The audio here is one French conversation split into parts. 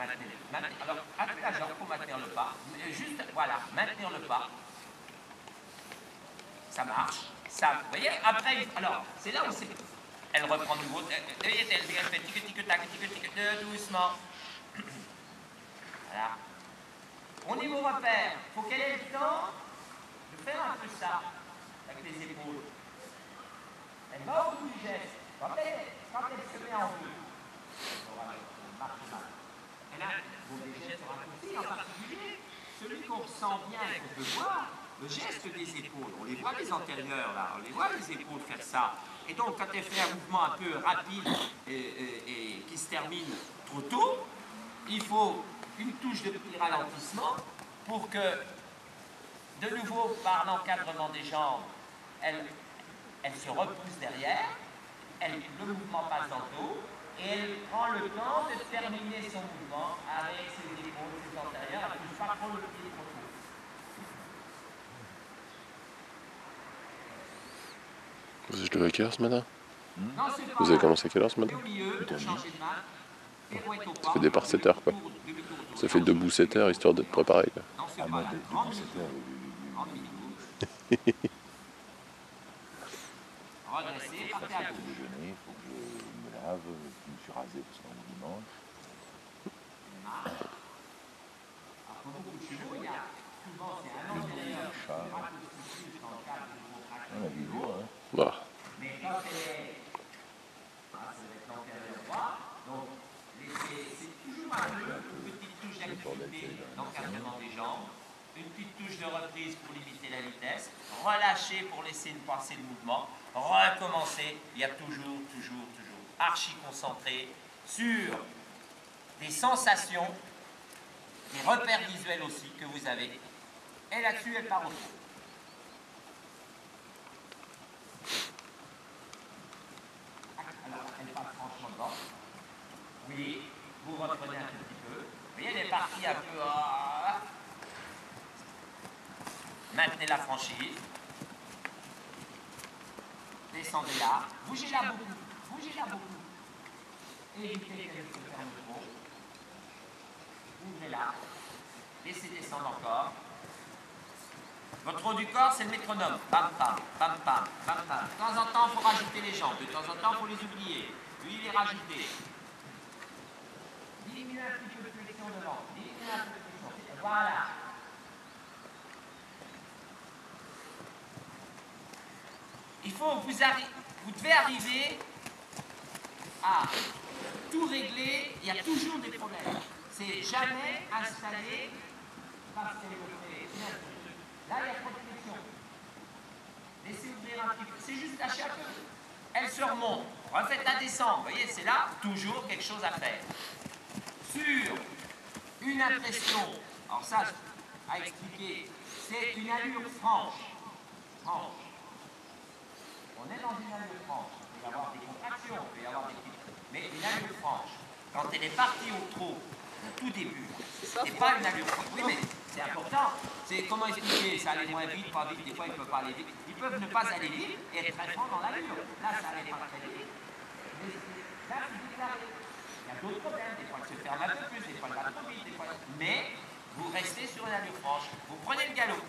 Alors, à la jambe pour maintenir le pas. Juste, voilà, maintenir le pas. Ça marche. Ça, vous voyez, après, alors, c'est là où c'est... Elle reprend de nouveau. Elle fait tic-tic-tac, tic-tic, doucement. Voilà. Au niveau repère, il faut qu'elle ait le temps de faire un peu ça, avec les épaules. Elle va au bout du geste. Quand elle se met en deux, elle marche mal. Et là, les gestes raccourcis, en particulier, celui qu'on ressent bien et qu'on peut voir, le geste des épaules. On les voit les antérieurs, là, on les voit les épaules faire ça. Et donc, quand elle fait un mouvement un peu rapide et qui se termine trop tôt, il faut une touche de petit ralentissement pour que, de nouveau, par l'encadrement des jambes, elle se repousse derrière, le mouvement passe dans le dos, et elle prend le temps de terminer son mouvement avec ses épaules, ses antérieures, elle ne pousse pas trop le pied trop tôt. Vous êtes levé à quelle heure ce matin? Non, Vous avez commencé à quelle heure ce matin? au milieu, changer de main. Ça fait départ 7 heures quoi. Ça fait debout 7 heures histoire d'être préparé quoi. Non, c'est pas debout 7 heures. Redressez, partez à gauche. Déjeuner, il faut que je me lave, je me suis rasé parce qu'on est dimanche. Alors, pour beaucoup de chevaux, il y a souvent, c'est un antérieur. On a vu dur, hein. Bah. Mais quand elle est, ça va être l'antérieur droit, donc c'est toujours un peu une petite touche d'activité d'encadrement des jambes, une petite touche de reprise pour limiter la vitesse, relâcher pour laisser passer le mouvement, recommencer. Il y a toujours archi concentré sur des sensations, des repères visuels aussi que vous avez. Et là-dessus, elle part au tour. Alors, elle passe franchement devant. Oui, vous reprenez un tout petit peu. Vous voyez, elle est partie un peu... Maintenez la franchise. Descendez là. Bougez-la beaucoup. Bougez-la beaucoup. Évitez qu'elle se ferme trop. Ouvrez-la. Laissez descendre encore. Votre haut du corps, c'est le métronome. Pam, pam, pam, pam, pam, pam. De temps en temps, il faut rajouter les jambes. De temps en temps, il faut les oublier. Puis les rajouter. Diminuez un petit peu de flexion devant. Diminuez un peu de flexion. Voilà. Il faut que vous devez arriver à tout régler. Il y a toujours des problèmes. C'est jamais installé parce qu'elle le fait. Là, il y a trop de flexion. Laissez ouvrir un petit peu. C'est juste lâcher un peu. Elle se remonte. Refaites-la descendre. Vous voyez, c'est là toujours quelque chose à faire. Sur une impression, alors ça, à expliquer, c'est une allure franche. Franche. On est dans une allure franche. Il peut y avoir des contractions, il peut y avoir des petites... Mais une allure franche. Quand elle est partie au trot, au tout début, c'est pas une allure franche. Oui, mais c'est important. C'est comment expliquer, ça allait moins vite, pas vite, des fois ils ne peuvent pas aller vite. Ils peuvent ne pas aller vite et être très francs dans l'allure. Là, ça n'allait pas très vite. Mais là, c'est déclaré. Il y a d'autres problèmes, des fois elle se ferme un peu plus, des fois elle va trop vite, des fois... Mais vous restez sur une allure franche. Vous prenez le galop.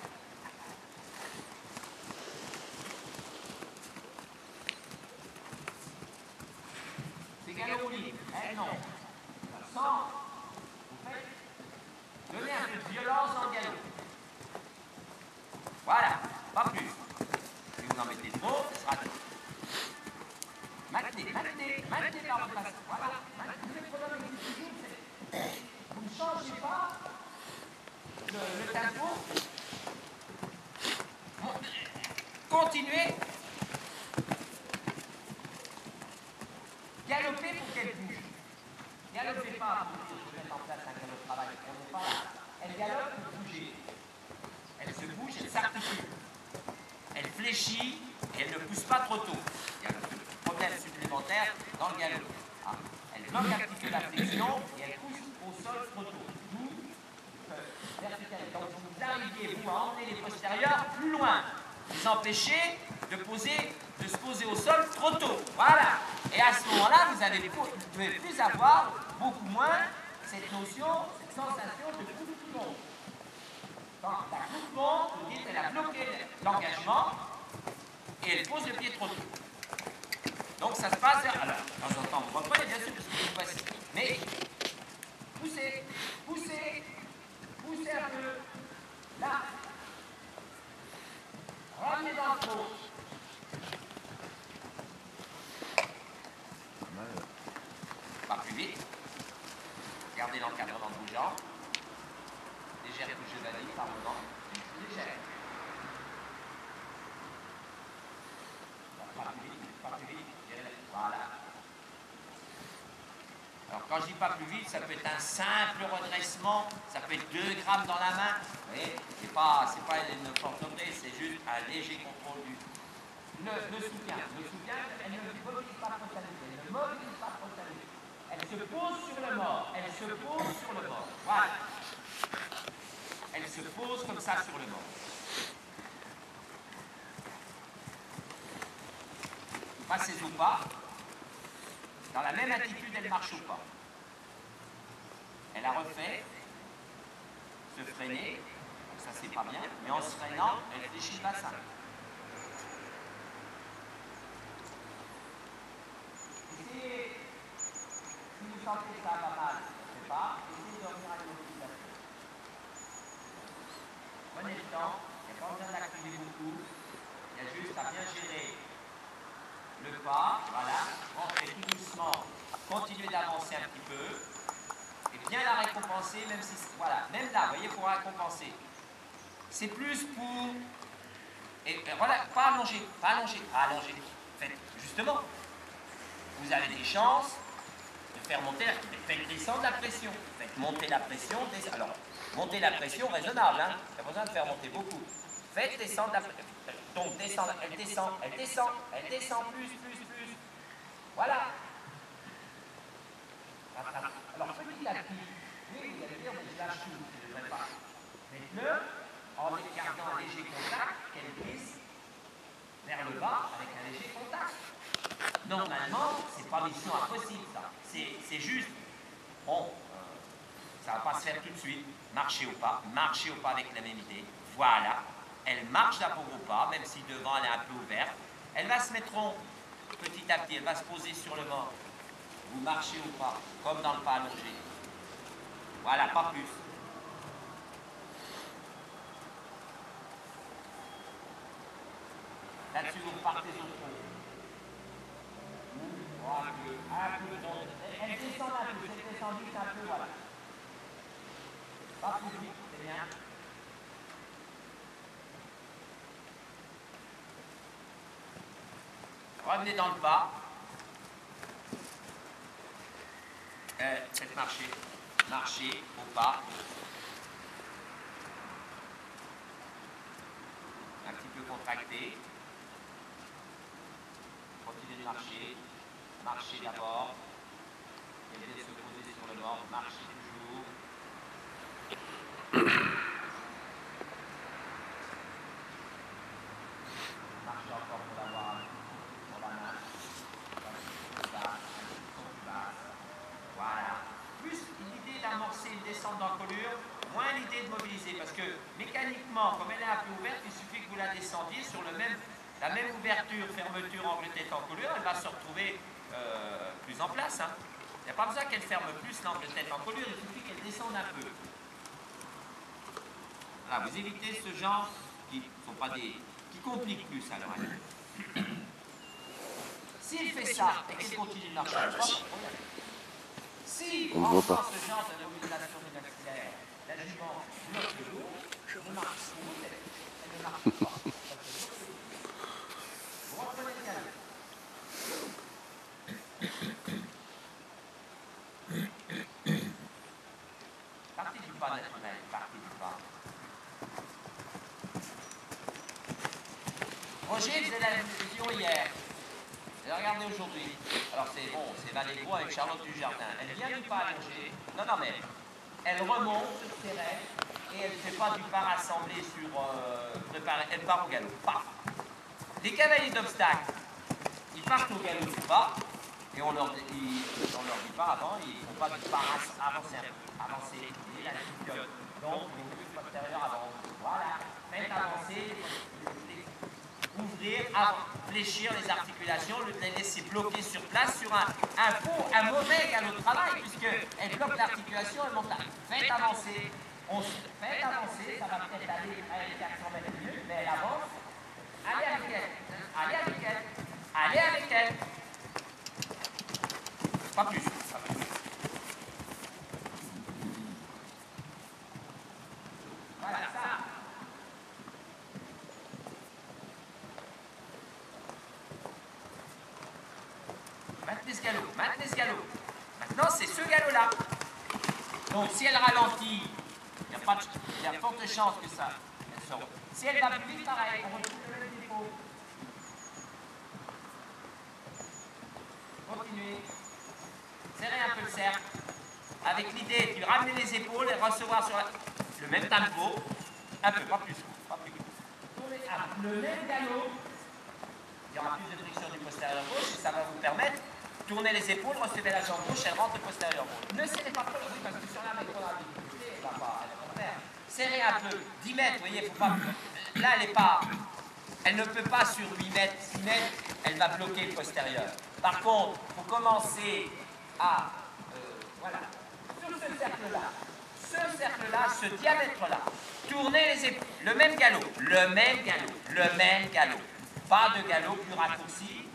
C'est galop libre. Eh non. Sans... Vous faites... Donnez un peu de violence en galop. Voilà, pas plus. Si vous en mettez trop, ce sera trop. Maintenez par votre place. Voilà, maintenez le problème existe toujours. Vous ne changez pas le tempo. Continuez. Galopez pour qu'elle bouge. Galopez pas pour mettre en place un galop de travail. On n'est pas là. Elle galope pour bouger. Elle se bouge, elle s'articule. Elle fléchit et elle ne pousse pas trop tôt. Il y a un problème supplémentaire dans le galop. Ah, elle bloque un petit peu la flexion et elle pousse au sol trop tôt. D'où vertical. Donc vous arriviez, vous, à emmener les postérieurs plus loin. Vous empêchez de se poser au sol trop tôt. Voilà. Et à ce moment-là, vous ne pouvez plus avoir beaucoup moins cette notion, cette sensation de coup de pont. Quand la coup de pont, vous dites qu'elle a bloqué l'engagement et elle pose le pied trop tôt. Donc ça se passe, alors, de temps en temps, vous reprenez bien sûr, parce que vous passez. Mais poussez, poussez, poussez un peu. Là. Ramenez dans le trot. Pas plus vite. Gardez l'encadrement bougeant. Légère touche de vanille par moment. Légère. Pas plus vite, pas plus vite. Voilà. Alors quand je dis pas plus vite, ça peut être un simple redressement, ça peut être 2 grammes dans la main. Vous voyez, c'est pas une forteté, c'est juste un léger contrôle du. Le soutien, elle ne mobilise pas trop sa lutte, elle ne mobilise pas trop sa lutte. Elle se pose sur le mort, elle se pose sur le mort. Voilà. Elle se pose comme ça sur le mort. Passez au pas. Dans la même attitude, elle marche au pas. Elle a refait se freiner, donc ça c'est pas bien, mais en se freinant, elle fléchit le bassin. Essayez, si vous sentez que ça va mal, je ne sais pas, essayez de revenir à l'immobilisation. Prenez le temps, il n'y a pas besoin d'activer beaucoup, il y a juste à bien gérer le pas, voilà, rentrez tout doucement, continuez d'avancer un petit peu, et bien la récompenser, même si, voilà, même là, vous voyez, pour récompenser. C'est plus pour, et voilà, pas allonger, pas allonger, pas allonger. Faites, justement, vous avez des chances de faire monter, faites descendre la pression, faites monter la pression, alors, monter la pression raisonnable, hein, il n'y a pas besoin de faire monter beaucoup. Faites descendre la pression. Donc, descend, elle descend, elle descend, elle descend, plus. Voilà. Alors, petit à petit, oui, vous allez dire, mais je lâche tout, je ne devrais pas. Faites-le en gardant un léger contact, qu'elle glisse vers le bas avec un léger contact. Normalement, c'est pas mission impossible, ça. C'est juste, bon, ça ne va pas se faire tout de suite. Marchez au pas avec la même idée. Voilà. Elle marche d'abord au pas, même si devant elle est un peu ouverte. Elle va se mettre rond petit à petit, elle va se poser sur le mort. Vous marchez au pas, comme dans le pas allongé. Voilà, pas plus. Là-dessus, vous repartez au trot. Un peu. Elle descend un peu, c'est descendu, c'est un peu, voilà. Pas plus vite, c'est bien. Revenez dans le pas. Faites marcher. Marchez au pas. Un petit peu contracté. Continuez de marcher. Marchez d'abord. Et bien se poser sur le mort. Marchez toujours. Marchez encore pour l'avoir. Voilà. Plus l'idée d'amorcer une descente d'encolure, moins l'idée de mobiliser. Parce que mécaniquement, comme elle est un peu ouverte, il suffit que vous la descendiez sur la même ouverture, fermeture, angle tête encolure, elle va se retrouver plus en place. Hein. Il n'y a pas besoin qu'elle ferme plus l'angle tête encolure, il suffit qu'elle descende un peu. Voilà, vous évitez ce genre qui sont pas des. Qui compliquent plus à l'heure actuelle. S'il fait ça et qu'il continue de marcher, si on ne voit pas. Ce genre de mobilisation du maxillaire, la jument bloque le dos, elle ne marche pas. Elle ne marche pas. Vous reprenez le calme. Partie du pas naturel, partie du pas. Roger faisait la vision hier. Et regardez aujourd'hui. Alors c'est bon, c'est Valégrou avec Charlotte Dujardin. Elle vient du pas allongé. Non, mais elle remonte sur ses rêves et elle ne fait pas du pas rassemblé sur préparé. Elle part au galop. Paf. Les cavaliers d'obstacles, ils partent au galop du pas. Et on leur dit pas avant, ils ne font pas du pas avancer. Et la figure. Donc, les muscles postérieurs avant. Voilà. Faites avancer, ouvrir, fléchir les articulations, au lieu de les laisser bloquer sur place sur un mauvais galop de travail, puisqu'elle bloque l'articulation, elle monte là. Faites avancer. Faites avancer, ça va peut-être aller à 400 mètres minutes, mais elle avance. Allez avec elle. Allez avec elle. Allez avec elle. Pas plus. Voilà, ça. Maintenez ce galop. Maintenant, c'est ce galop-là. Donc, si elle ralentit, il y a forte chance que ça, elle sorte. Si elle va plus vite, pareil, on retrouve le même tempo. Continuez. Serrez un peu le cercle. Avec l'idée de ramener les épaules et recevoir sur le même tempo. Un peu, pas plus. Tournez le même galop. Il y aura plus de friction du postérieur gauche et ça va vous permettre de tourner les épaules, recevez la jambe gauche, elle rentre au postérieur gauche. Ne serrez pas trop, oui, parce que sur la méthode de la difficulté, elle va pas, faire. Serrez un peu, 10 mètres, vous voyez, faut pas. Là, elle ne peut pas sur 8 mètres, 6 mètres, elle va bloquer le postérieur. Par contre, il faut commencer à, voilà, sur ce cercle-là, ce diamètre-là, tournez les épaules, le même galop. Pas de galop plus raccourci,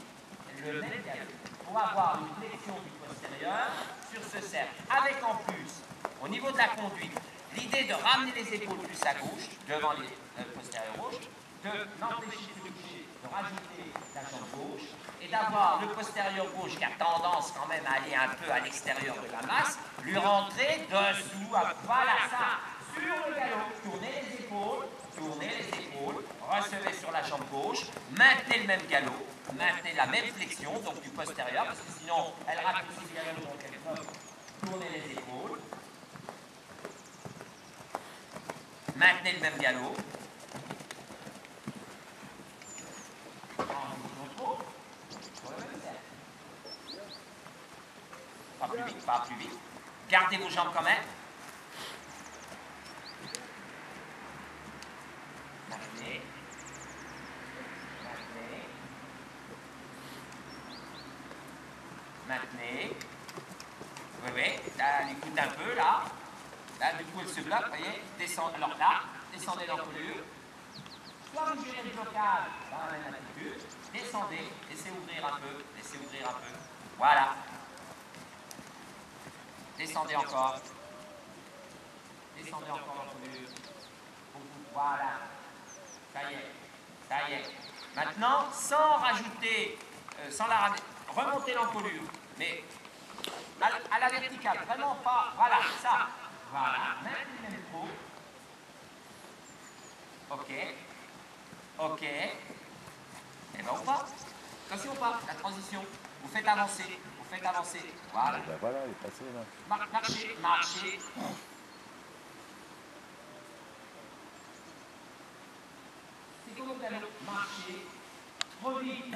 le même galop. Pour avoir une flexion du postérieur sur ce cercle. Avec en plus, au niveau de la conduite, l'idée de ramener les épaules plus à gauche, devant les postérieurs gauche, de n'empêcher de toucher, de rajouter la jambe gauche, et d'avoir le postérieur gauche qui a tendance quand même à aller un peu à l'extérieur de la masse, lui rentrer dessous, voilà ça, sur le galop, tournez les épaules, recevez sur la jambe gauche, maintenez le même galop, maintenez la même flexion, donc du postérieur, parce que sinon elle raccourcit le galop, donc elle bloque. Tournez les épaules, maintenez le même galop, pas plus vite, gardez vos jambes quand même. Maintenez. Oui, là, elle écoute un peu, là. Là, du coup, elle se bloque, vous voyez. Descendez, alors là, descendez l'encolure. Soit vous gérez le blocage dans la même attitude. Descendez, laissez ouvrir un peu. Voilà. Descendez encore l'encolure. Voilà. Ça y est. Maintenant, sans rajouter, remonter l'encolure, mais à la verticale, vraiment pas, voilà, ça. Voilà, maintenez le même trou. Ok. Et bien on part. Attention, on part, la transition. Vous faites avancer. Voilà. Ben voilà, elle est passée là. Marchez. C'est comme le galop. Marchez. Trop vite.